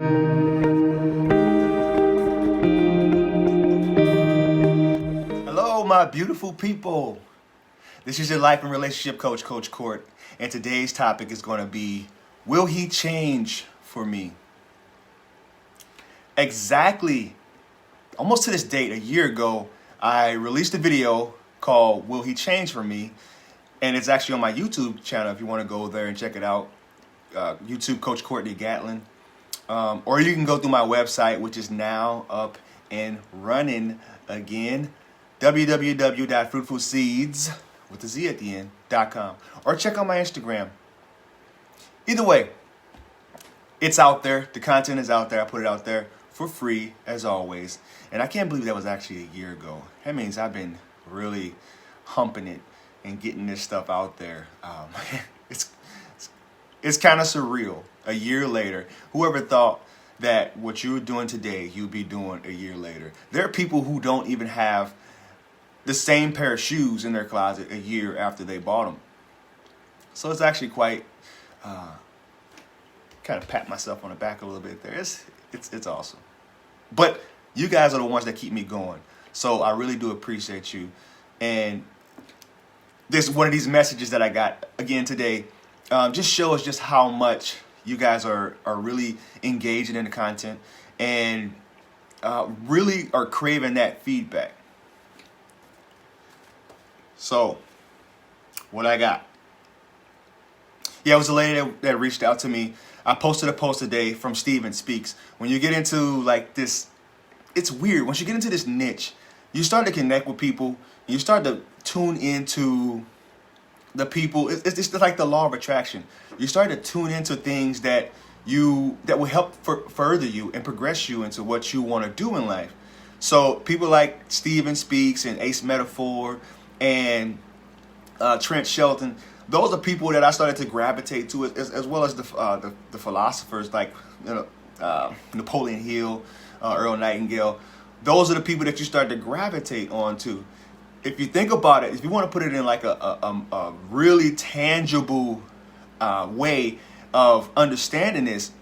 Hello, my beautiful people. This is your life and relationship coach, Coach Court, and today's topic is going to be, will he change for me? Exactly, almost to this date, a year ago, I released a video called Will He Change for Me? And it's actually on my YouTube channel if you want to go there and check it out. YouTube Coach Courtney Gatlin. Or you can go through my website, which is now up and running again. www.fruitfulseeds with a Z at the end.com. Or check out my Instagram. Either way, it's out there. The content is out there. I put it out there for free, as always. And I can't believe that was actually a year ago. That means I've been really humping it and getting this stuff out there. It's kind of surreal. A year later, whoever thought that what you were doing today, you'd be doing a year later? There are people who don't even have the same pair of shoes in their closet a year after they bought them. So it's actually quite, kind of pat myself on the back a little bit there. It's awesome. But you guys are the ones that keep me going. So I really do appreciate you. And this one of these messages that I got again today just shows just how much you guys are really engaging in the content and really are craving that feedback. So, what I got? Yeah, it was a lady that reached out to me. I posted a post today from Steven Speaks. When you get into like this, it's weird. Once you get into this niche, you start to connect with people. You start to tune into the people. It's just like the law of attraction. You start to tune into things that will help further you and progress you into what you want to do in life. So people like Steven Speaks and Ace Metaphor and Trent Shelton, those are people that I started to gravitate to, as well as the philosophers like Napoleon Hill, Earl Nightingale. Those are the people that you start to gravitate onto. If you think about it, if you want to put it in like a really tangible way of understanding this,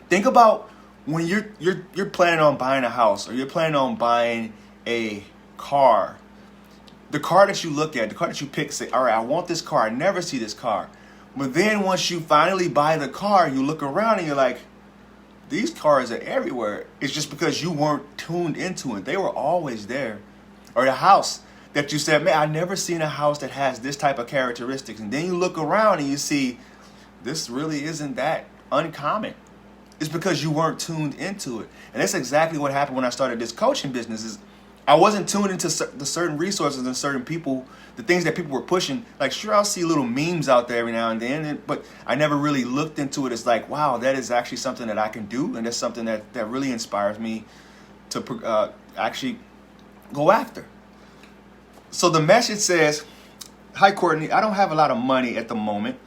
think about when you're planning on buying a house or you're planning on buying a car. The car that you look at, the car that you pick, say, all right, I want this car. I never see this car. But then once you finally buy the car, you look around and you're like, these cars are everywhere. It's just because you weren't tuned into it. They were always there. Or the house that you said, man, I've never seen a house that has this type of characteristics. And then you look around and you see, this really isn't that uncommon. It's because you weren't tuned into it. And that's exactly what happened when I started this coaching business. Is I wasn't tuned into the certain resources and certain people, the things that people were pushing. Like, sure, I'll see little memes out there every now and then, but I never really looked into it as like, wow, that is actually something that I can do. And that's something that really inspires me to actually go after. So the message says, hi, Courtney, I don't have a lot of money at the moment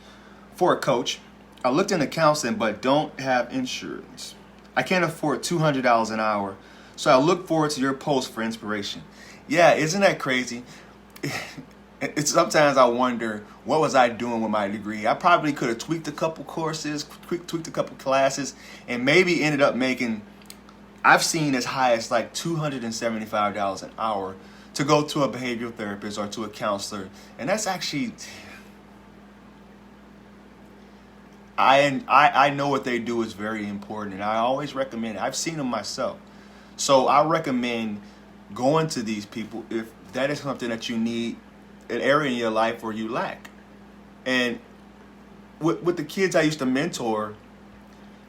for a coach. I looked into counseling, but don't have insurance. I can't afford $200 an hour. So I look forward to your post for inspiration. Yeah, isn't that crazy? Sometimes I wonder, what was I doing with my degree? I probably could have tweaked a couple courses, tweaked a couple classes, and maybe ended up making, I've seen as high as like $275 an hour to go to a behavioral therapist or to a counselor. And that's actually, I know what they do is very important, and I always recommend it. I've seen them myself. So I recommend going to these people if that is something that you need, an area in your life where you lack. And with the kids I used to mentor,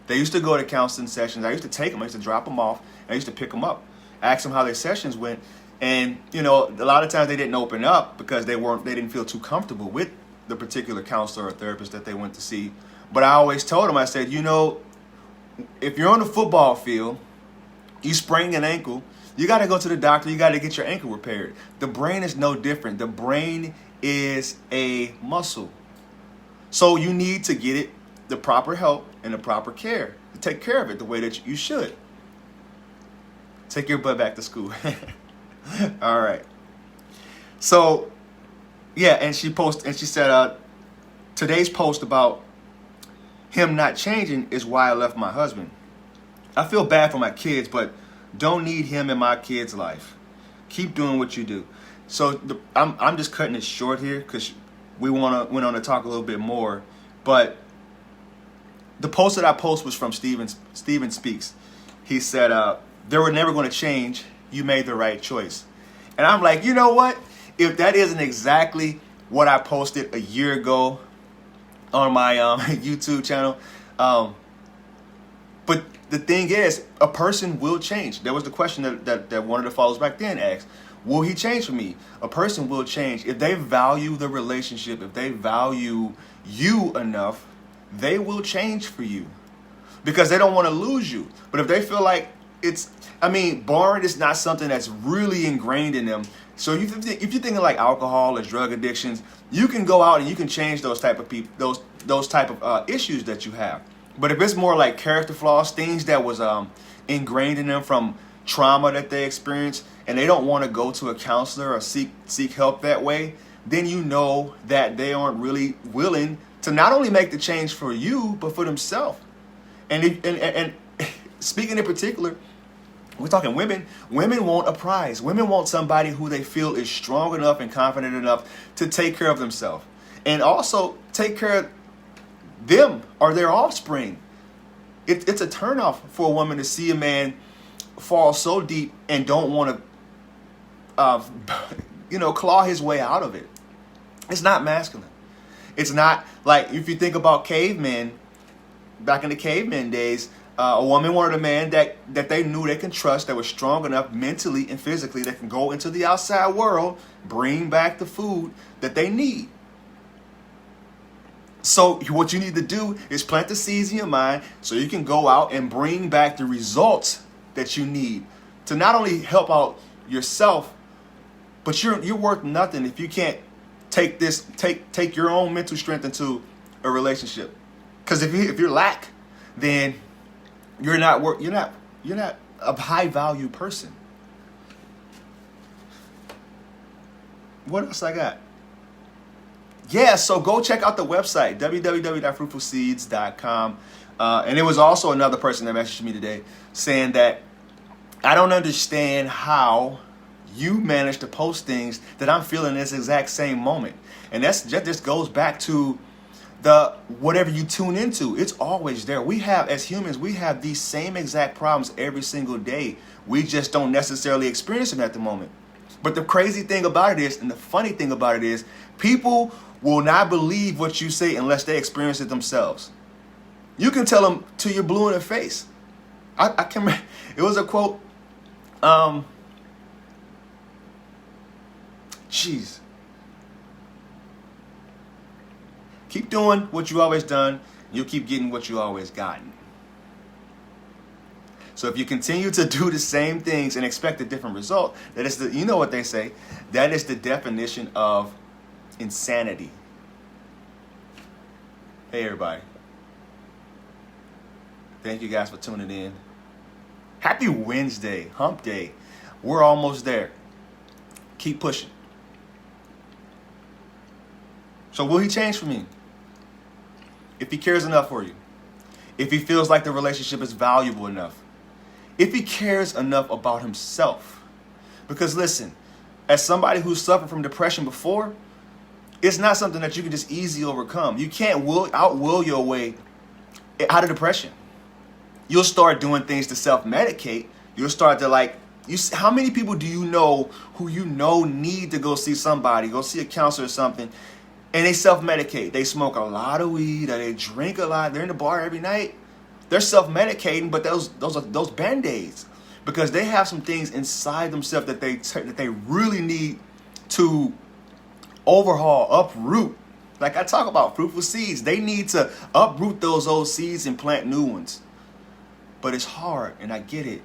they used to go to counseling sessions. I used to take them. I used to drop them off. I used to pick them up, ask them how their sessions went. And, you know, a lot of times they didn't open up because they didn't feel too comfortable with the particular counselor or therapist that they went to see. But I always told them, I said, you know, if you're on the football field, you sprain an ankle, you got to go to the doctor. You got to get your ankle repaired. The brain is no different. The brain is a muscle. So you need to get it the proper help and the proper care to take care of it the way that you should. Take your butt back to school. All right. So, yeah, and she said, today's post about him not changing is why I left my husband. I feel bad for my kids, but don't need him in my kids' life. Keep doing what you do. So I'm just cutting it short here because we went on to talk a little bit more. But the post that I post was from Steven Speaks. He said, they were never going to change. You made the right choice. And I'm like, you know what? If that isn't exactly what I posted a year ago on my YouTube channel, but the thing is, a person will change. That was the question that one of the followers back then asked. Will he change for me? A person will change. If they value the relationship, if they value you enough, they will change for you because they don't want to lose you. But if they feel like boring is not something that's really ingrained in them. So if you're thinking like alcohol or drug addictions, you can go out and you can change those type of people, those type of issues that you have. But if it's more like character flaws, things that was ingrained in them from trauma that they experienced, and they don't want to go to a counselor or seek help that way, then you know that they aren't really willing to not only make the change for you, but for themselves. And speaking in particular, we're talking women. Women want a prize. Women want somebody who they feel is strong enough and confident enough to take care of themselves, and also take care of them or their offspring. It's a turnoff for a woman to see a man fall so deep and don't want to, claw his way out of it. It's not masculine. It's not like if you think about cavemen, back in the caveman days, a woman wanted a man that they knew they can trust, that was strong enough mentally and physically, that can go into the outside world, bring back the food that they need. So what you need to do is plant the seeds in your mind so you can go out and bring back the results that you need to not only help out yourself, but you're worth nothing if you can't take your own mental strength into a relationship. Because if you're lack, then you're not a high value person. What else I got? Yeah, so go check out the website, www.fruitfulseeds.com. And it was also another person that messaged me today saying that I don't understand how you manage to post things that I'm feeling this exact same moment. And that just goes back to the whatever you tune into. It's always there. As humans, we have these same exact problems every single day. We just don't necessarily experience them at the moment. But the crazy thing about it is, and the funny thing about it is, people will not believe what you say unless they experience it themselves. You can tell them till you're blue in the face. I can remember, it was a quote. Keep doing what you always done. You'll keep getting what you always gotten. So if you continue to do the same things and expect a different result, that is you know what they say, that is the definition of insanity. Hey everybody. Thank you guys for tuning in. Happy Wednesday, hump day. We're almost there. Keep pushing. So will he change for me? If he cares enough for you. If he feels like the relationship is valuable enough. If he cares enough about himself. Because listen, as somebody who suffered from depression before, it's not something that you can just easily overcome. You can't outwill your way out of depression. You'll start doing things to self-medicate. You'll start to how many people do you know who need to go see somebody, go see a counselor or something, and they self-medicate? They smoke a lot of weed, or they drink a lot, they're in the bar every night. They're self-medicating, but those are Band-Aids, because they have some things inside themselves that they really need to overhaul, uproot. Like I talk about fruitful seeds, they need to uproot those old seeds and plant new ones. But it's hard, and I get it.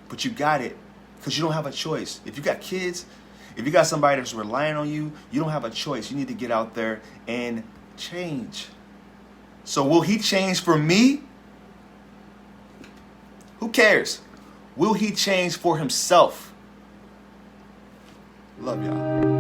But you got it, because you don't have a choice. If you got kids, if you got somebody that's relying on you, you don't have a choice. You need to get out there and change. So will he change for me? Who cares? Will he change for himself? Love y'all.